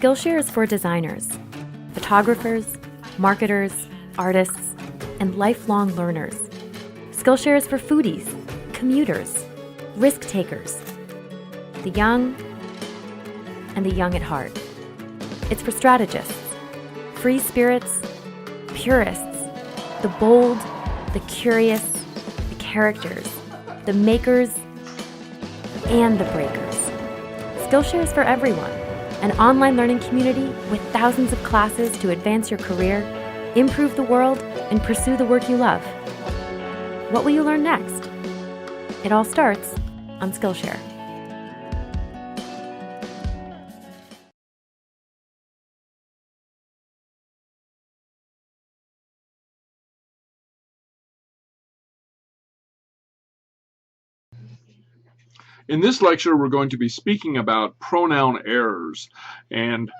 Skillshare is for designers, photographers, marketers, artists, and lifelong learners. Skillshare is for foodies, commuters, risk takers, the young, and the young at heart. It's for strategists, free spirits, purists, the bold, the curious, the characters, the makers, and the breakers. Skillshare is for everyone, an online learning community with thousands of classes to advance your career, improve the world, and pursue the work you love. What will you learn next? It all starts on Skillshare. In this lecture, we're going to be speaking about pronoun errors, and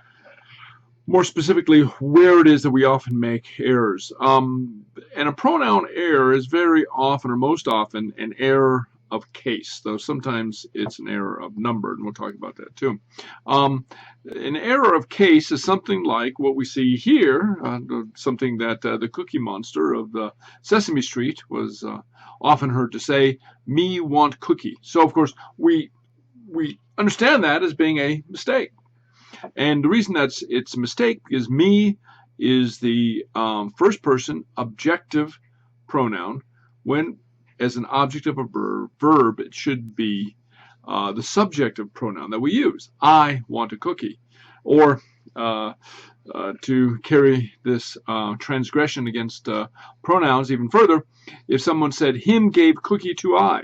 more specifically, where it is that we often make errors. And a pronoun error is very often, or most often, an error of case, though sometimes it's an error of number, and we'll talk about that too. An error of case is something like what we see here, something that the Cookie Monster of the Sesame Street was often heard to say, "Me want cookie." So of course we understand that as being a mistake, and the reason that it's a mistake is me is the first person objective pronoun, when as an object of a verb it should be the subjective pronoun that we use. I want a cookie. Or to carry this transgression against pronouns even further, if someone said, "Him gave cookie to I,"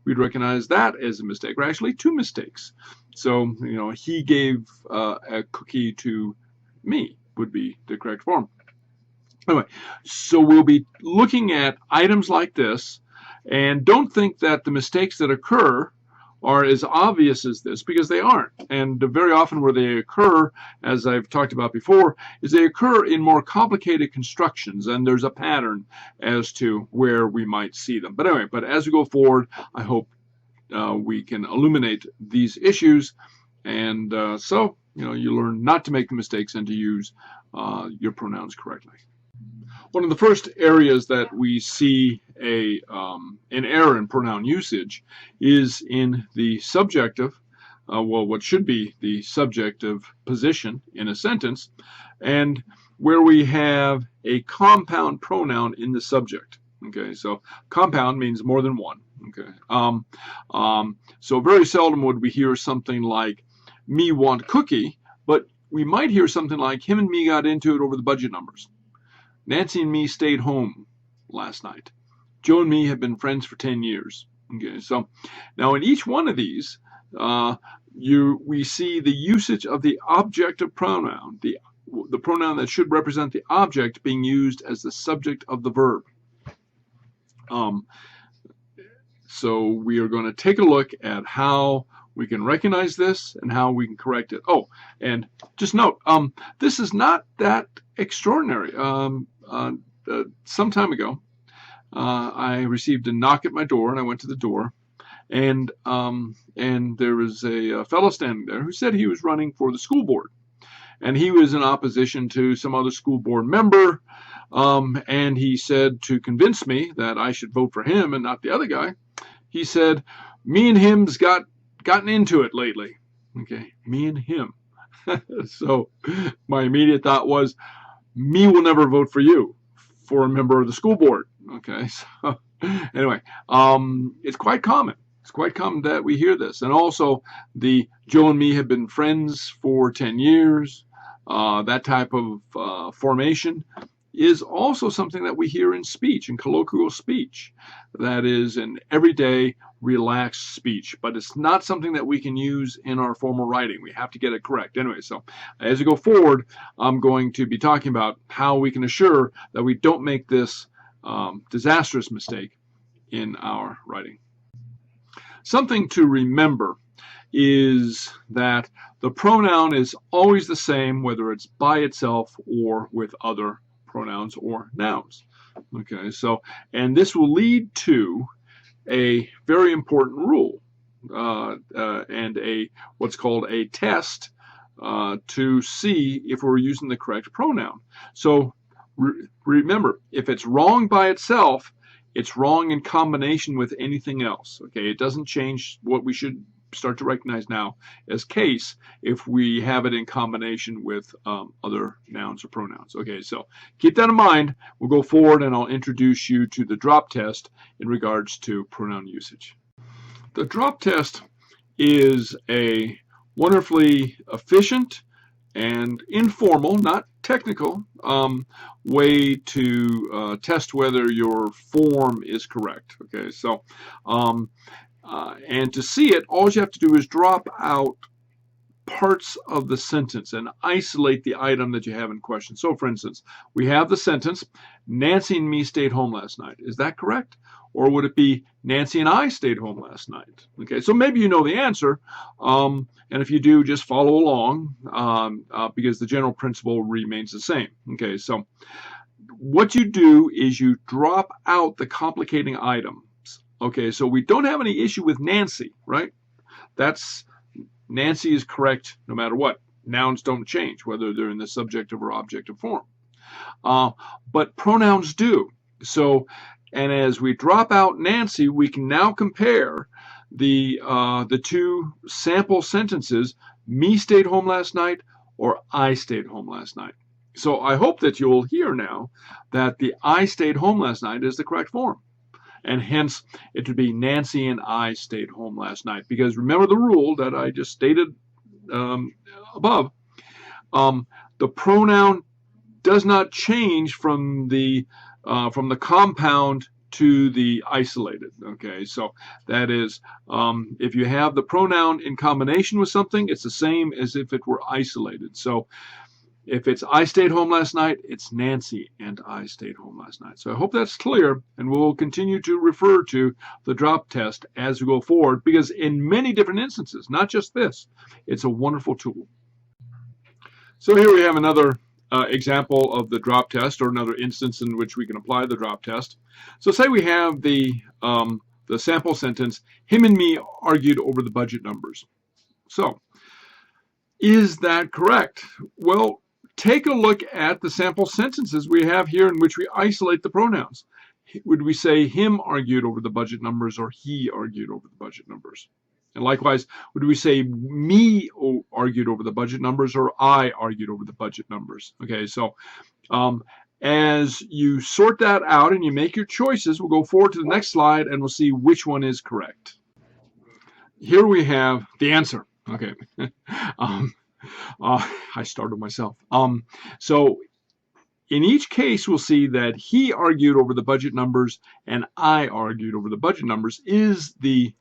we'd recognize that as a mistake, or actually two mistakes. So, he gave a cookie to me would be the correct form. Anyway, so we'll be looking at items like this, and don't think that the mistakes that occur are as obvious as this, because they aren't. And very often where they occur, as I've talked about before, is they occur in more complicated constructions, and there's a pattern as to where we might see them. But anyway, as we go forward, I hope we can illuminate these issues, and so you learn not to make the mistakes and to use your pronouns correctly. One of the first areas that we see an error in pronoun usage is in the subjective, what should be the subjective position in a sentence, and where we have a compound pronoun in the subject. Okay, so compound means more than one. Okay, so very seldom would we hear something like "me want cookie," but we might hear something like "him and me got into it over the budget numbers." "Nancy and me stayed home last night." "Joe and me have been friends for 10 years. Okay, so now in each one of these, we see the usage of the objective pronoun, the pronoun that should represent the object, being used as the subject of the verb. So we are going to take a look at how we can recognize this and how we can correct it. Oh, and just note, this is not that extraordinary. Some time ago, I received a knock at my door, and I went to the door, and there was a fellow standing there who said he was running for the school board, and he was in opposition to some other school board member, and he said, to convince me that I should vote for him and not the other guy, he said, "Me and him's gotten into it lately." Okay, me and him. So my immediate thought was, me will never vote for you for a member of the school board. Okay, so anyway, it's quite common. It's quite common that we hear this. And also, the "Joe and me have been friends for 10 years, that type of formation is also something that we hear in speech, in colloquial speech. That is an everyday, relaxed speech. But it's not something that we can use in our formal writing. We have to get it correct. Anyway, so as we go forward, I'm going to be talking about how we can assure that we don't make this disastrous mistake in our writing. Something to remember is that the pronoun is always the same, whether it's by itself or with other pronouns or nouns. Okay, so, and this will lead to a very important rule and what's called a test to see if we're using the correct pronoun. So remember, if it's wrong by itself, it's wrong in combination with anything else. Okay, it doesn't change what we should start to recognize now as case if we have it in combination with other nouns or pronouns. Okay, so keep that in mind. We'll go forward and I'll introduce you to the drop test in regards to pronoun usage. The drop test is a wonderfully efficient and informal, not technical, way to test whether your form is correct. Okay, so and to see it, all you have to do is drop out parts of the sentence and isolate the item that you have in question. So, for instance, we have the sentence, Nancy and me stayed home last night. Is that correct? Or would it be Nancy and I stayed home last night? Okay, so maybe you know the answer, and if you do, just follow along because the general principle remains the same. Okay, so what you do is you drop out the complicating items. Okay, so we don't have any issue with Nancy, right? Nancy is correct no matter what. Nouns don't change, whether they're in the subjective or objective form. But pronouns do. So, and as we drop out Nancy, we can now compare the two sample sentences, me stayed home last night or I stayed home last night. So I hope that you'll hear now that the I stayed home last night is the correct form. And hence, it would be Nancy and I stayed home last night. Because remember the rule that I just stated above. The pronoun does not change from the compound to the isolated. Okay, so that is, if you have the pronoun in combination with something, it's the same as if it were isolated. So if it's I stayed home last night, it's Nancy and I stayed home last night. So I hope that's clear, and we'll continue to refer to the drop test as we go forward, because in many different instances, not just this, it's a wonderful tool. So here we have another example of the drop test, or another instance in which we can apply the drop test. So say we have the sample sentence, him and me argued over the budget numbers. So is that correct? Well, take a look at the sample sentences we have here in which we isolate the pronouns. Would we say him argued over the budget numbers or he argued over the budget numbers? And likewise, would we say me argued over the budget numbers or I argued over the budget numbers? Okay, so as you sort that out and you make your choices, we'll go forward to the next slide and we'll see which one is correct. Here we have the answer. Okay. I started myself. So in each case, we'll see that he argued over the budget numbers and I argued over the budget numbers is the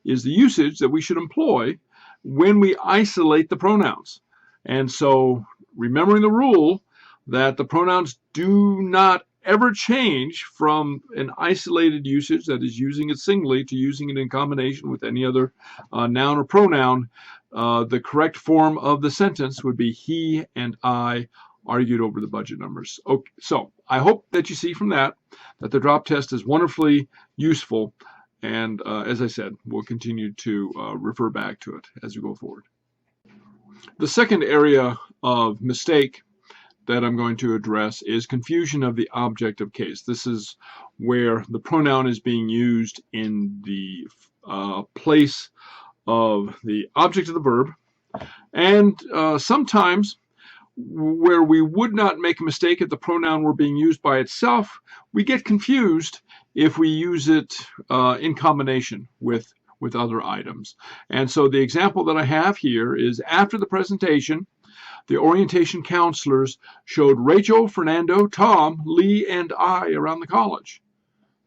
usage that we should employ when we isolate the pronouns. And so remembering the rule that the pronouns do not ever change from an isolated usage, that is using it singly, to using it in combination with any other noun or pronoun, the correct form of the sentence would be he and I argued over the budget numbers. Okay, so I hope that you see from that the drop test is wonderfully useful, and as I said, we'll continue to refer back to it as we go forward. The second area of mistake that I'm going to address is confusion of the objective case. This is where the pronoun is being used in the place of the object of the verb, and sometimes where we would not make a mistake if the pronoun were being used by itself, we get confused if we use it in combination with other items. And so the example that I have here is, after the presentation, the orientation counselors showed Rachel, Fernando, Tom, Lee, and I around the college.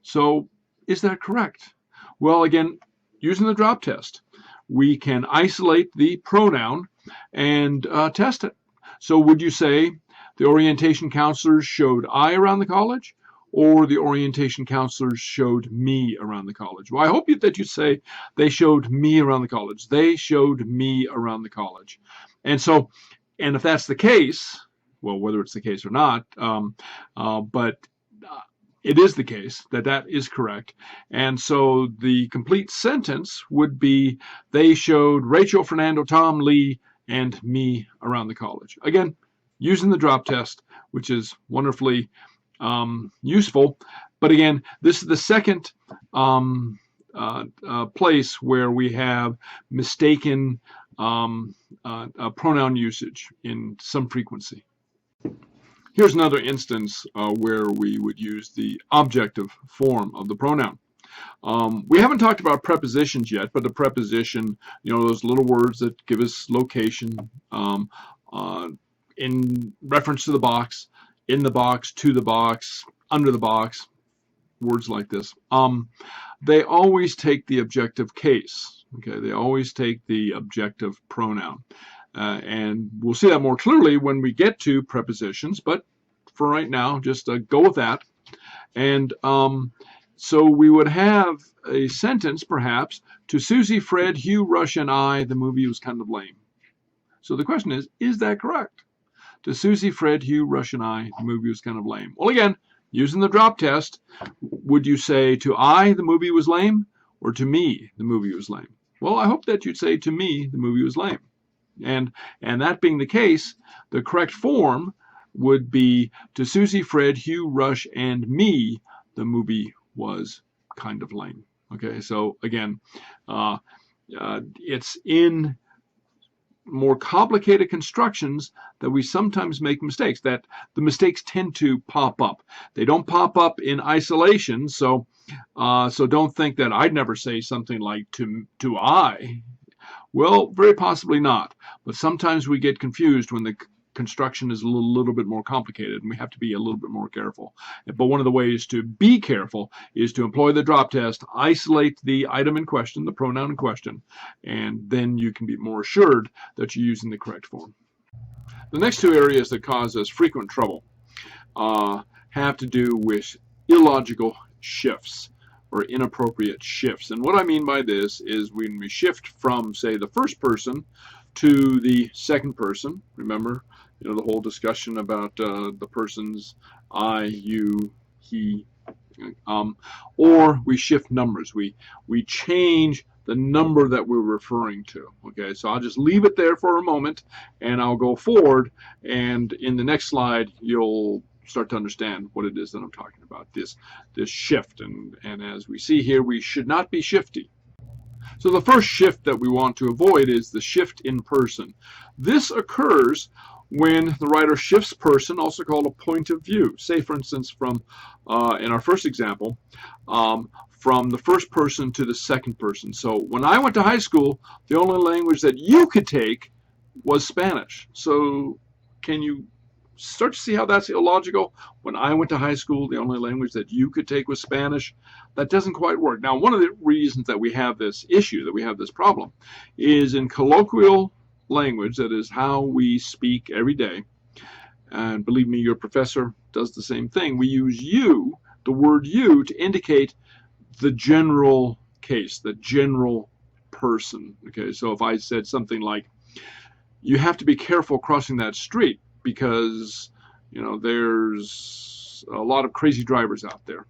So is that correct? Well, again, using the drop test, we can isolate the pronoun and test it. So would you say the orientation counselors showed I around the college, or the orientation counselors showed me around the college? Well, I hope that you say they showed me around the college. They showed me around the college. And so, and if that's the case, well, whether it's the case or not, but it is the case that is correct. And so the complete sentence would be, they showed Rachel, Fernando, Tom, Lee, and me around the college. Again, using the drop test, which is wonderfully useful. But again, this is the second place where we have mistaken pronoun usage in some frequency. Here's another instance where we would use the objective form of the pronoun. We haven't talked about prepositions yet, but the preposition, those little words that give us location in reference to the box, in the box, to the box, under the box, words like this. They always take the objective case. Okay, they always take the objective pronoun. And we'll see that more clearly when we get to prepositions, but for right now, just go with that. And so we would have a sentence, perhaps, to Susie, Fred, Hugh, Rush, and I, the movie was kind of lame. So the question is that correct? To Susie, Fred, Hugh, Rush, and I, the movie was kind of lame. Well, again, using the drop test, would you say to I, the movie was lame, or to me, the movie was lame? Well, I hope that you'd say to me, the movie was lame. And that being the case, the correct form would be to Susie, Fred, Hugh, Rush, and me, the movie was kind of lame. Okay, so again, it's in more complicated constructions that we sometimes make mistakes, that the mistakes tend to pop up. They don't pop up in isolation, so don't think that I'd never say something like to I. Well, very possibly not, but sometimes we get confused when the construction is a little bit more complicated, and we have to be a little bit more careful. But one of the ways to be careful is to employ the drop test, isolate the item in question, the pronoun in question, and then you can be more assured that you're using the correct form. The next two areas that cause us frequent trouble have to do with illogical shifts or inappropriate shifts. And what I mean by this is when we shift from, say, the first person to the second person. Remember, the whole discussion about the persons I, you, he, or we shift numbers. We change the number that we're referring to. Okay, so I'll just leave it there for a moment, and I'll go forward, and in the next slide, you'll start to understand what it is that I'm talking about, this shift. And as we see here, we should not be shifty. So the first shift that we want to avoid is the shift in person. This occurs when the writer shifts person, also called a point of view. Say, for instance, from in our first example, from the first person to the second person. So when I went to high school, the only language that you could take was Spanish. So can you start to see how that's illogical? When I went to high school, the only language that you could take was Spanish. That doesn't quite work. Now, one of the reasons that we have this issue, that we have this problem, is in colloquial language, that is how we speak every day. And believe me, your professor does the same thing. We use you, the word you, to indicate the general case, the general person. Okay, so if I said something like, you have to be careful crossing that street because, there's a lot of crazy drivers out there.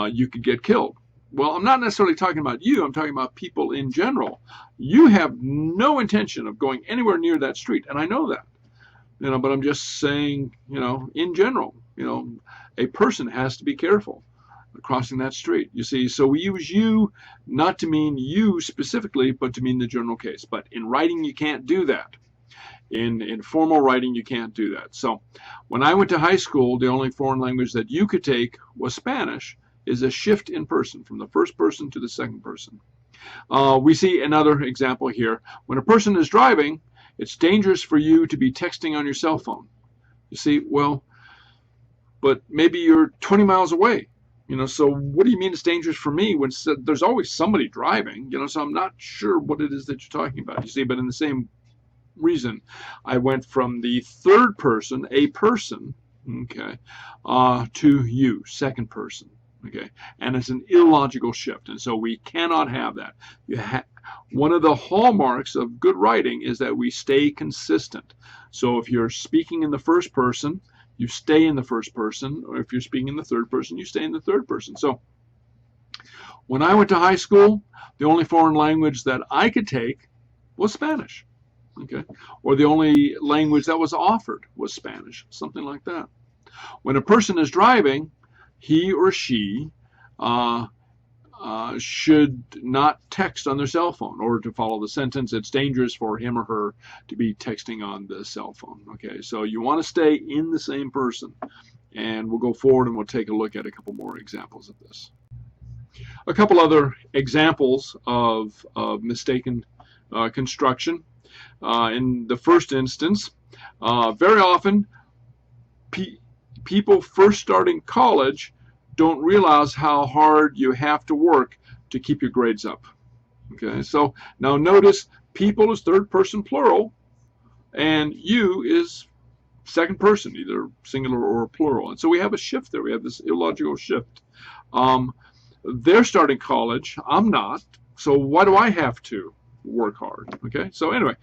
You could get killed. Well, I'm not necessarily talking about you. I'm talking about people in general. You have no intention of going anywhere near that street, and I know that. But I'm just saying, in general, a person has to be careful crossing that street. You see, so we use you not to mean you specifically, but to mean the general case. But in writing, you can't do that. In formal writing, you can't do that. So when I went to high school, the only foreign language that you could take was Spanish. Is a shift in person from the first person to the second person. We see another example here. When a person is driving, it's dangerous for you to be texting on your cell phone. You see, well, but maybe you're 20 miles away. So what do you mean it's dangerous for me when there's always somebody driving? So I'm not sure what it is that you're talking about. You see, but in the same reason, I went from the third person, a person, okay, to you, second person. Okay, and it's an illogical shift, and so we cannot have that. One of the hallmarks of good writing is that we stay consistent. So if you're speaking in the first person, you stay in the first person, or if you're speaking in the third person, you stay in the third person. So when I went to high school, the only foreign language that I could take was Spanish. Okay, or the only language that was offered was Spanish, something like that. When a person is driving, he or she should not text on their cell phone. In order to follow the sentence, it's dangerous for him or her to be texting on the cell phone. Okay, so you want to stay in the same person. And we'll go forward and we'll take a look at a couple more examples of this. A couple other examples of mistaken construction. In the first instance, very often people first starting college don't realize how hard you have to work to keep your grades up. Okay, so now notice people is third person plural and you is second person, either singular or plural. And so we have a shift there. We have this illogical shift. They're starting college. I'm not. So why do I have to work hard? Okay. So anyway,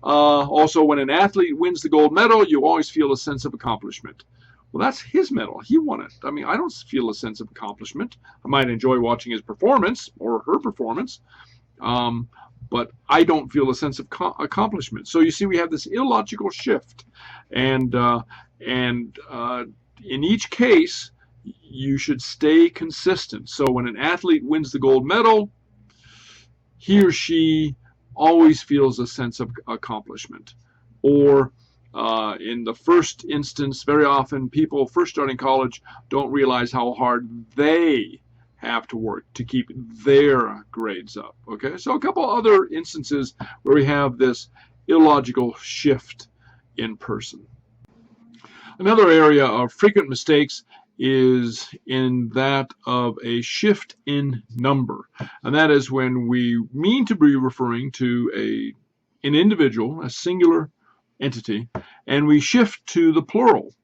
also when an athlete wins the gold medal, you always feel a sense of accomplishment. Well, that's his medal. He won it. I mean, I don't feel a sense of accomplishment. I might enjoy watching his performance or her performance, but I don't feel a sense of accomplishment. So you see, we have this illogical shift, and in each case, you should stay consistent. So when an athlete wins the gold medal, he or she always feels a sense of accomplishment. Or in the first instance, very often people first starting college don't realize how hard they have to work to keep their grades up. Okay, so a couple other instances where we have this illogical shift in person. Another area of frequent mistakes is in that of a shift in number, and that is when we mean to be referring to an individual, a singular entity, and we shift to the plural.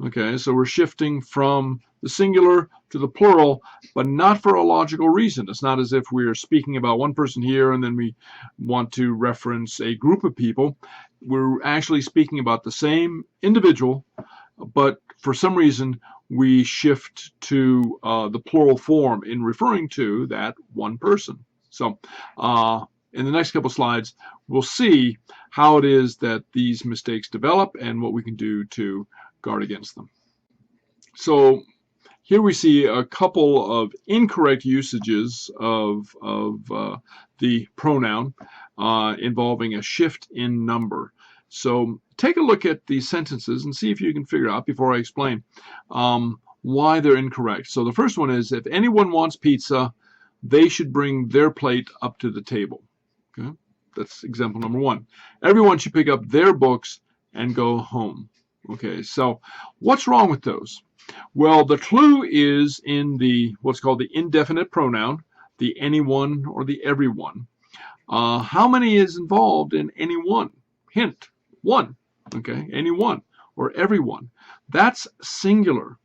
Okay, so we're shifting from the singular to the plural, but not for a logical reason. It's not as if we're speaking about one person here and then we want to reference a group of people. We're actually speaking about the same individual, but for some reason we shift to the plural form in referring to that one person. So in the next couple slides, we'll see how it is that these mistakes develop and what we can do to guard against them. So here we see a couple of incorrect usages of the pronoun involving a shift in number. So take a look at these sentences and see if you can figure out, before I explain, why they're incorrect. So the first one is, if anyone wants pizza, they should bring their plate up to the table. Okay, that's example number one. Everyone should pick up their books and go home. Okay, so what's wrong with those? Well, the clue is in the what's called the indefinite pronoun, the anyone or the everyone. How many is involved in anyone? Hint, one. Okay, anyone or everyone. That's singular.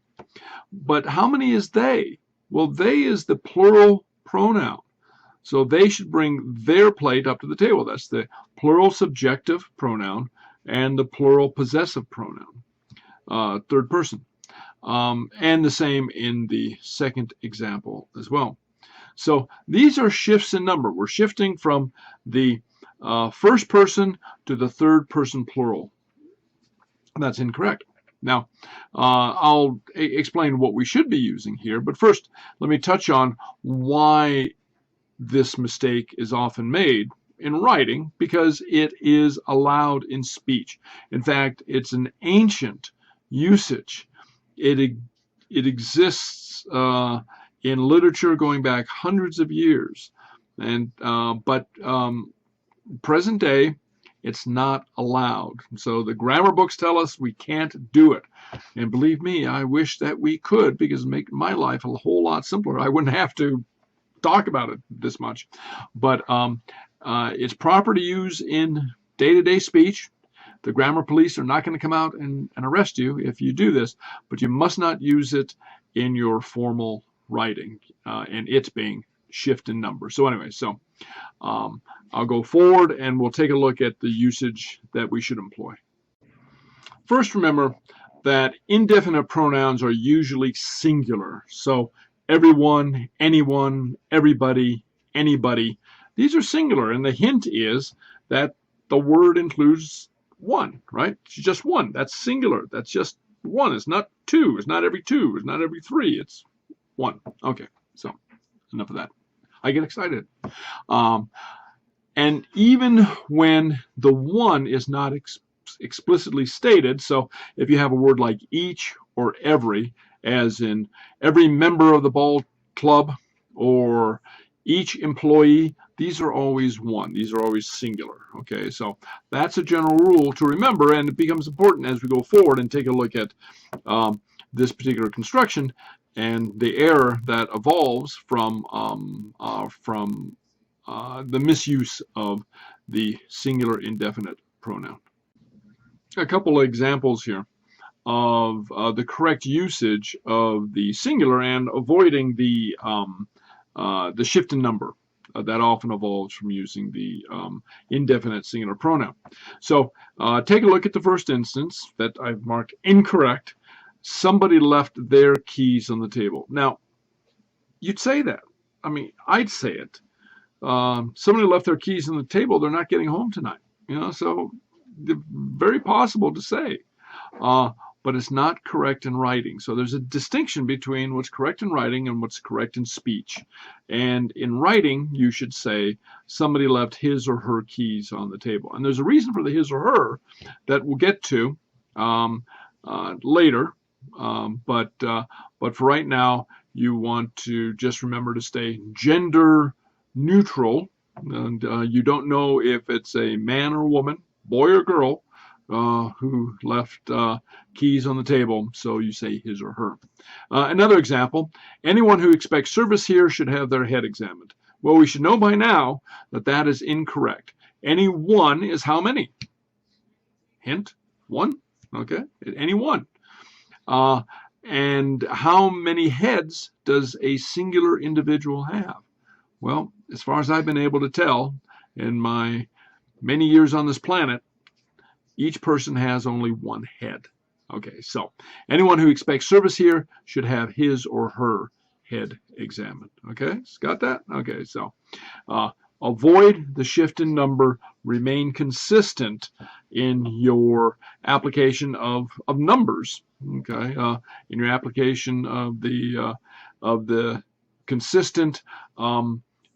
But how many is they? Well, they is the plural pronoun. So they should bring their plate up to the table. That's the plural subjective pronoun and the plural possessive pronoun, third person. And the same in the second example as well. So these are shifts in number. We're shifting from the first person to the third person plural. That's incorrect. Now, I'll explain what we should be using here, but first, let me touch on why this mistake is often made in writing, because it is allowed in speech. In fact, it's an ancient usage. It exists in literature going back hundreds of years, and but present day, it's not allowed. So the grammar books tell us we can't do it. And believe me, I wish that we could, because it'd make my life a whole lot simpler. I wouldn't have to talk about it this much. But it's proper to use in day-to-day speech. The grammar police are not going to come out and arrest you if you do this, but you must not use it in your formal writing, and it's being shift in number. So anyway, I'll go forward and we'll take a look at the usage that we should employ. First, remember that indefinite pronouns are usually singular. So everyone, anyone, everybody, anybody, these are singular. And the hint is that the word includes one, right? It's just one. That's singular. That's just one. It's not two. It's not every two. It's not every three. It's one. Okay, so enough of that. I get excited. And even when the one is not explicitly stated, so if you have a word like each or every, as in every member of the ball club or each employee, these are always one. These are always singular. Okay, so that's a general rule to remember, and it becomes important as we go forward and take a look at this particular construction and the error that evolves from the misuse of the singular indefinite pronoun. A couple of examples here of the correct usage of the singular and avoiding the shift in number that often evolves from using the indefinite singular pronoun. So take a look at the first instance that I've marked incorrect. Somebody left their keys on the table. Now, you'd say that. I mean, I'd say it. Somebody left their keys on the table. They're not getting home tonight. So very possible to say. But it's not correct in writing. So there's a distinction between what's correct in writing and what's correct in speech. And in writing, you should say somebody left his or her keys on the table. And there's a reason for the his or her that we'll get to later. But for right now, you want to just remember to stay gender neutral. And you don't know if it's a man or woman, boy or girl, who left keys on the table, so you say his or her. Another example, anyone who expects service here should have their head examined. Well, we should know by now that that is incorrect. Any one is how many? Hint, one. Okay, any one. And how many heads does a singular individual have? Well, as far as I've been able to tell in my many years on this planet, each person has only one head. Okay, so anyone who expects service here should have his or her head examined. Okay, got that? Okay, so avoid the shift in number. Remain consistent in your application of numbers. Okay, in your application of the consistent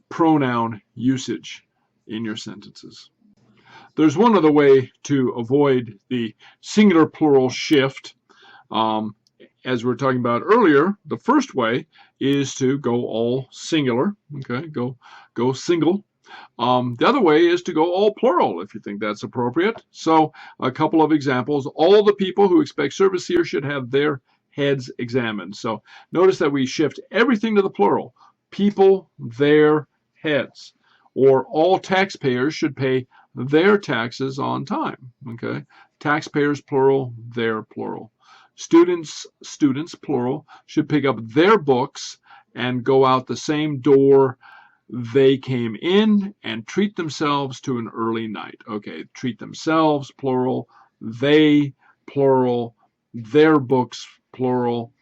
pronoun usage in your sentences. There's one other way to avoid the singular plural shift. As we were talking about earlier, the first way is to go all singular. Okay, go single. The other way is to go all plural if you think that's appropriate. So a couple of examples. All the people who expect service here should have their heads examined. So notice that we shift everything to the plural. People, their heads. Or all taxpayers should pay their taxes on time. Okay, taxpayers plural, their plural. Students plural should pick up their books and go out the same door they came in and treat themselves to an early night. Okay, treat themselves plural, they plural, their books plural,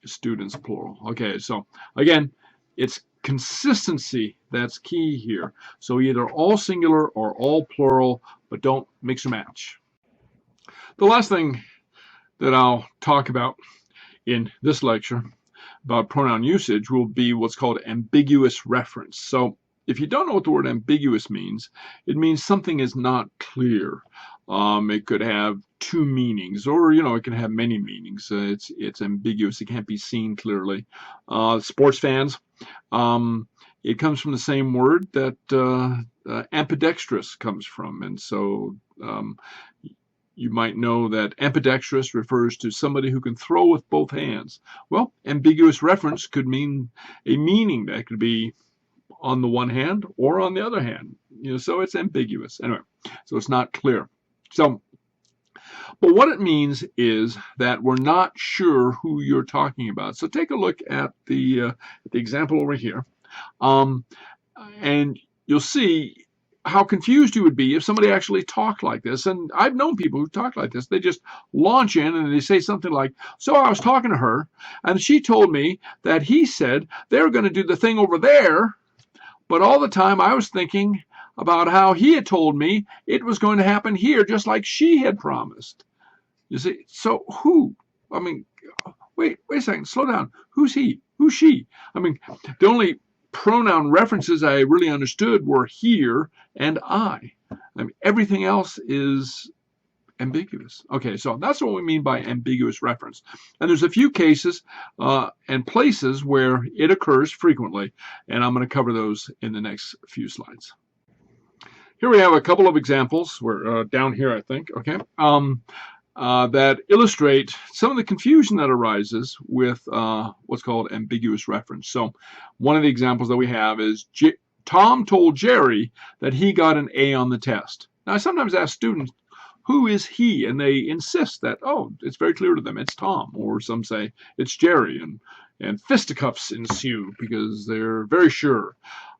students plural. Okay, so again, it's consistency that's key here. So either all singular or all plural, but don't mix and match. The last thing that I'll talk about in this lecture about pronoun usage will be what's called ambiguous reference. So if you don't know what the word ambiguous means, it means something is not clear. It could have two meanings, or it can have many meanings. It's ambiguous. It can't be seen clearly. Sports fans, it comes from the same word that ambidextrous comes from, and so you might know that ambidextrous refers to somebody who can throw with both hands. Well, ambiguous reference could mean a meaning that could be on the one hand or on the other hand. So it's ambiguous. Anyway, so it's not clear. So, but what it means is that we're not sure who you're talking about. So take a look at the example over here, and you'll see how confused you would be if somebody actually talked like this. And I've known people who talk like this. They just launch in and they say something like, so I was talking to her, and she told me that he said they were going to do the thing over there, but all the time I was thinking about how he had told me it was going to happen here just like she had promised. You see, so who? I mean, wait a second, slow down. Who's he? Who's she? I mean, the only pronoun references I really understood were here and I. I mean, everything else is ambiguous. Okay, so that's what we mean by ambiguous reference. And there's a few cases and places where it occurs frequently, and I'm going to cover those in the next few slides. Here we have a couple of examples. We're down here, I think, okay, that illustrate some of the confusion that arises with what's called ambiguous reference. So one of the examples that we have is Tom told Jerry that he got an A on the test. Now, I sometimes ask students, who is he? And they insist that, oh, it's very clear to them, it's Tom. Or some say, it's Jerry. And fisticuffs ensue because they're very sure.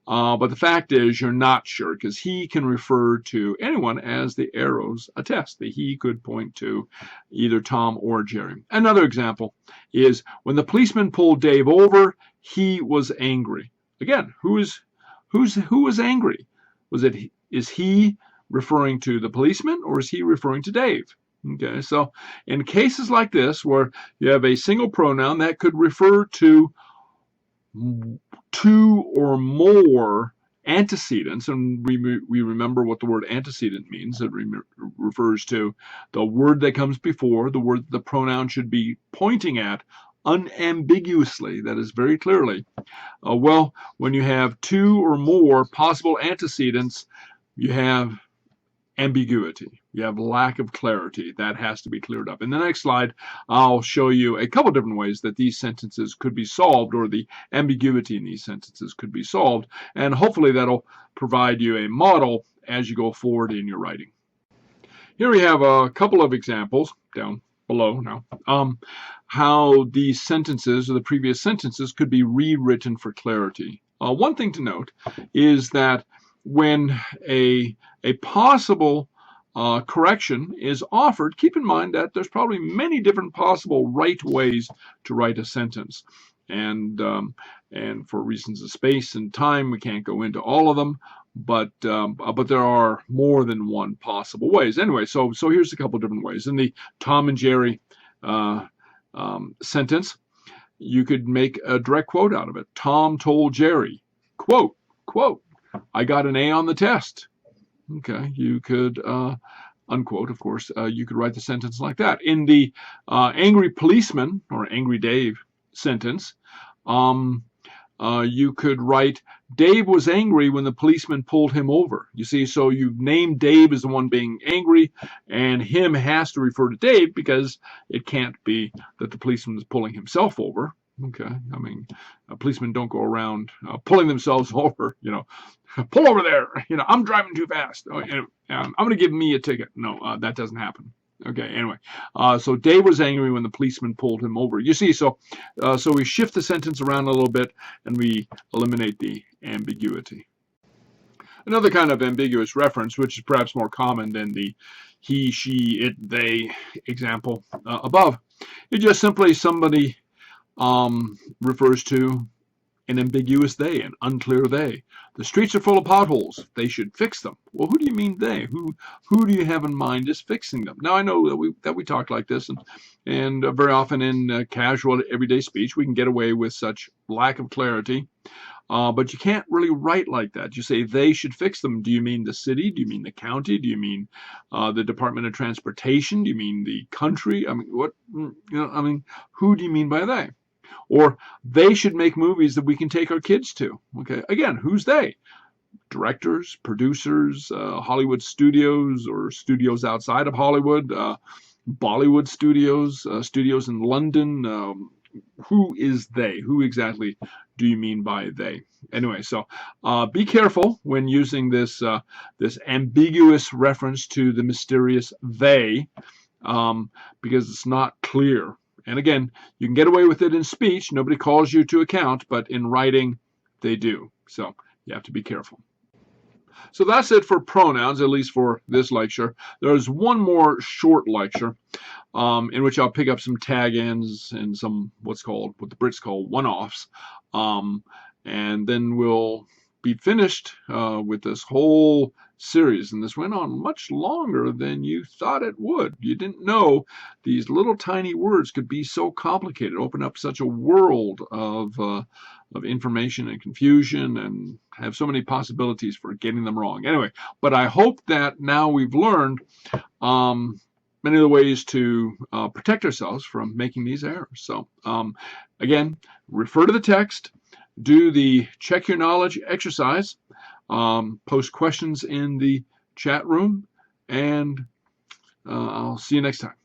But the fact is, you're not sure because he can refer to anyone as the arrows attest. The he could point to either Tom or Jerry. Another example is when the policeman pulled Dave over, he was angry. Again, who was angry? Is he referring to the policeman or is he referring to Dave? Okay, so in cases like this where you have a single pronoun that could refer to two or more antecedents, and we remember what the word antecedent means. It refers to the word that comes before, the word the pronoun should be pointing at unambiguously, that is very clearly. Well, when you have two or more possible antecedents, you have ambiguity. You have lack of clarity. That has to be cleared up. In the next slide, I'll show you a couple different ways that these sentences could be solved, or the ambiguity in these sentences could be solved, and hopefully that'll provide you a model as you go forward in your writing. Here we have a couple of examples down below now, how these sentences or the previous sentences could be rewritten for clarity. One thing to note is that when a possible correction is offered, keep in mind that there's probably many different possible right ways to write a sentence. And for reasons of space and time, we can't go into all of them, but there are more than one possible ways. Anyway, so here's a couple different ways. In the Tom and Jerry sentence, you could make a direct quote out of it. Tom told Jerry, quote, I got an A on the test. Okay, you could, unquote, of course, you could write the sentence like that. In the angry policeman, or angry Dave sentence, you could write, Dave was angry when the policeman pulled him over. You see, so you've named Dave as the one being angry, and him has to refer to Dave because it can't be that the policeman is pulling himself over. Okay, I mean, policemen don't go around pulling themselves over, you know, pull over there, you know, I'm driving too fast, I'm going to give me a ticket. No, that doesn't happen. Okay, anyway, so Dave was angry when the policeman pulled him over. You see, so we shift the sentence around a little bit and we eliminate the ambiguity. Another kind of ambiguous reference, which is perhaps more common than the he, she, it, they example above, is just simply somebody refers to an ambiguous they, an unclear they. The streets are full of potholes. They should fix them. Well, who do you mean they? Who do you have in mind as fixing them? Now, I know that we talk like this, and very often in casual everyday speech, we can get away with such lack of clarity. But you can't really write like that. You say they should fix them. Do you mean the city? Do you mean the county? Do you mean the Department of Transportation? Do you mean the country? I mean, what? You know, I mean, who do you mean by they? Or they should make movies that we can take our kids to. Okay, again, who's they? Directors, producers, Hollywood studios, or studios outside of Hollywood, Bollywood studios, studios in London. Who is they? Who exactly do you mean by they? Anyway, so be careful when using this this ambiguous reference to the mysterious they, because it's not clear. And again, you can get away with it in speech. Nobody calls you to account, but in writing, they do. So you have to be careful. So that's it for pronouns, at least for this lecture. There's one more short lecture in which I'll pick up some tag-ins and some what the Brits call one-offs. And then we'll be finished with this whole series, and this went on much longer than you thought it would. You didn't know these little tiny words could be so complicated, open up such a world of information and confusion, and have so many possibilities for getting them wrong. Anyway, but I hope that now we've learned many of the ways to protect ourselves from making these errors. So again, refer to the text, do the check your knowledge exercise, post questions in the chat room, and I'll see you next time.